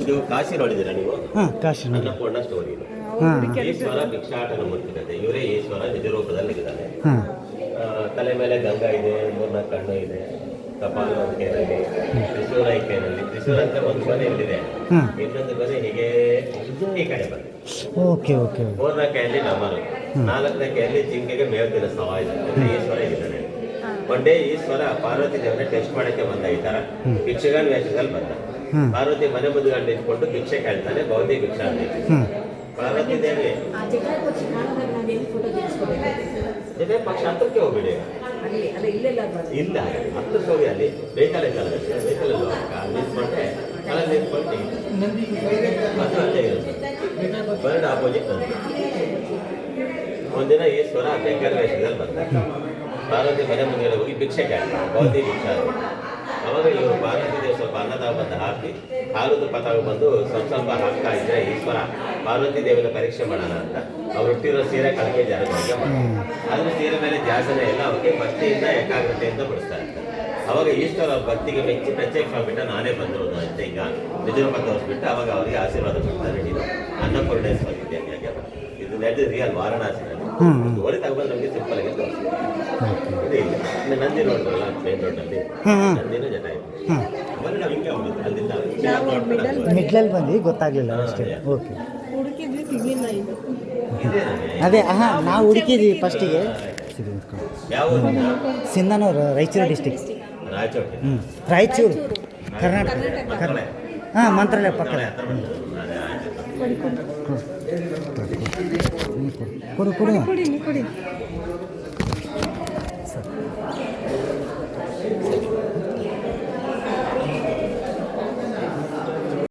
ಇದು ಕಾಶಿ ನೋಡಿದ್ದೀರಾ ನೀವು? ಹಾಂ ಕಾಶಿ ನೋಡಿ. ಅನ್ನಪೂರ್ಣ ಸ್ಟೋರಿ ಇದು. ಹಾಂ ಈಶ್ವರ ಭಿಕ್ಷಾಟನ ಮೂರ್ತಿ ಕತೆ. ಇವರೇ ಈಶ್ವರ ನಿಜ ರೂಪದಲ್ಲಿ ಇದ್ದಾನೆ. ಹಾಂ ತಲೆ ಮೇಲೆ ಗಂಗಾ ಇದೆ, 4 ಕಣ್ಣು ಇದೆ, ಕಪಾಲ ಒಂದು ಕೈಯಲ್ಲಿ, ತ್ರಿಶೂಲ ಈ ಕೈನಲ್ಲಿ. ತ್ರಿಶೂಲ ಅಂತ ಒಂದು ಕೊನೆ ಇಲ್ಲಿದೆ, ಹಾಂ ಇನ್ನೊಂದು ಕೊನೆ ಹೀಗೆ ಈ ಕಡೆ ಬಂದಿದೆ. ಓಕೆ ಓಕೆ 4ನೇ ಕೈಯಲ್ಲಿ ನಮರು, 4ನೇ ಕೈಯಲ್ಲಿ ಜಿಂಕೆಗೆ ಮೇವು ತಿನ್ನಿಸ್ತಾವ ಇದ್ದಾನೆ. ಈಶ್ವರ ಇದ್ದಾನೆ. ಒಂದೇ ಈಶ್ವರ ಪಾರ್ವತಿ ದೇವನ ಟೆಸ್ಟ್ ಮಾಡಕ್ಕೆ ಬಂದ. ಈ ತರ ಭಿಕ್ಷೆಗಾನ ವೇಷದಲ್ಲಿ ಬಂದ. ಪಾರ್ವತಿ ಮನೆ ಮುಂದ್ಗಡೆ ನಿಂತ್ಕೊಂಡು ಭಿಕ್ಷೆ ಕೇಳ್ತಾನೆ. ಭೌತಿ ಭಿಕ್ಷಾ ಅಂತ. ಪಾರ್ವತಿ ದೇವಿ ಜೊತೆ ಪಕ್ಷ ಹತ್ತಕ್ಕೆ ಹೋಗ್ಬಿಡಿ. ಇಲ್ಲ ಹತ್ತಕ್ಕೆ ಹೋಗಿ ಅಲ್ಲಿ ವೆಹಿಕಲ್ ಇದ್ದಲ್ಲ, ವೆಹಿಕಲ್ ನಿಂತ್ಕೊಂಡೆ ಕಲ ನಿಂತ್ಕೊಂಡು ಅದು ಅಲ್ಲೇ ಇರುತ್ತೆ. ಬರ್ಡ್ ಆಪೋಸಿಟ್ ಅಂತ. ಒಂದಿನ ಈಶ್ವರ ಬೆಂಕರ ವೇಷದಲ್ಲಿ ಬಂದ. ಪಾರ್ವತಿ ಮನೆ ಮುಂದೆ ಹೋಗಿ ಭಿಕ್ಷೆ ಕೇಳ್ತಾರೆ, ಭೌತಿ ಭಿಕ್ಷಾ. ಅವಾಗ ಇವರು ಪಾರ್ವತಿ ದೇವ ಸ್ವಲ್ಪ ಅನ್ನದ ಬಂದು ಹಾಕಿ ಹಾಲುದು ಪತಾಗ ಬಂದು ಸ್ವಲ್ಪ ಹಾಕ್ತಾ ಇದ್ರೆ ಈಶ್ವರ ಪಾರ್ವತಿ ದೇವಿನ ಪರೀಕ್ಷೆ ಮಾಡೋಣ ಅಂತ ಅವ್ರು ಹುಟ್ಟಿರೋ ಸೀರೆ ಕಳಗೆ ಜಾರಿಗೆ ಅದ್ರ ಸೀರೆ ಮೇಲೆ ಜಾಸನ ಎಲ್ಲ ಅವ್ರಿಗೆ ಭಕ್ತಿಯಿಂದ ಏಕಾಗ್ರತೆಯಿಂದ ಬಿಡಿಸ್ತಾ ಇರ್ತಾರೆ. ಅವಾಗ ಈಶ್ವರ ಅವ್ರ ಭಕ್ತಿಗೆ ಮೆಚ್ಚಿ ಪ್ರತ್ಯಕ್ಷ ನಾನೇ ಬಂದಿರೋದು ಅಂತ ಈಗ ನಿಜರೂಪ ತೋರಿಸ್ಬಿಟ್ಟು ಅವಾಗ ಅವರಿಗೆ ಆಶೀರ್ವಾದ ಕೊಡ್ತಾರೆ. ಇದು ಅನ್ನಪೂರ್ಣೇಶ್ವರಿ ದೇವಿಯಾಗಿ ಇದು ನಡೆದ ರಿಯಲ್ ವಾರಣಾಸಿನಲ್ಲಿ. ಒಳ್ಳೆ ತಗೊಂಡು ನಮಗೆ ಸಿಂಪಲ್ ಆಗಿ ತೋರಿಸ್ತೀವಿ. ಇದು ಇಲ್ಲ ನಂದಿ ನೋಡ್ರಲ್ಲ ಮೇನ್ ರೋಡಲ್ಲಿ ನಂದಿನ ಜಟ ಇದೆ. ಆಮೇಲೆ ನಾವು ಹಿಂಗೆ ಹೋಗಿದ್ದು ಅಲ್ಲಿಂದ ಮಿಡ್ಲಲ್ಲಿ ಬಂದು ಗೊತ್ತಾಗಲಿಲ್ಲ ಅಷ್ಟೇ. ಓಕೆ ಅದೇ ಹಾಂ ನಾವು ಹುಡುಕಿದ್ವಿ ಫಸ್ಟಿಗೆ. ಯಾವ ಸಿಂಧನೂರು, ರಾಯಚೂರು ಡಿಸ್ಟಿಕ್. ರಾಯಚೂರು. ರಾಯಚೂರು ಕರ್ನಾಟಕ. ಹಾಂ ಮಂತ್ರಾಲಯ ಪಕ್ಕ. ಕೊಡು ಕೊಡು ಕೊಡು.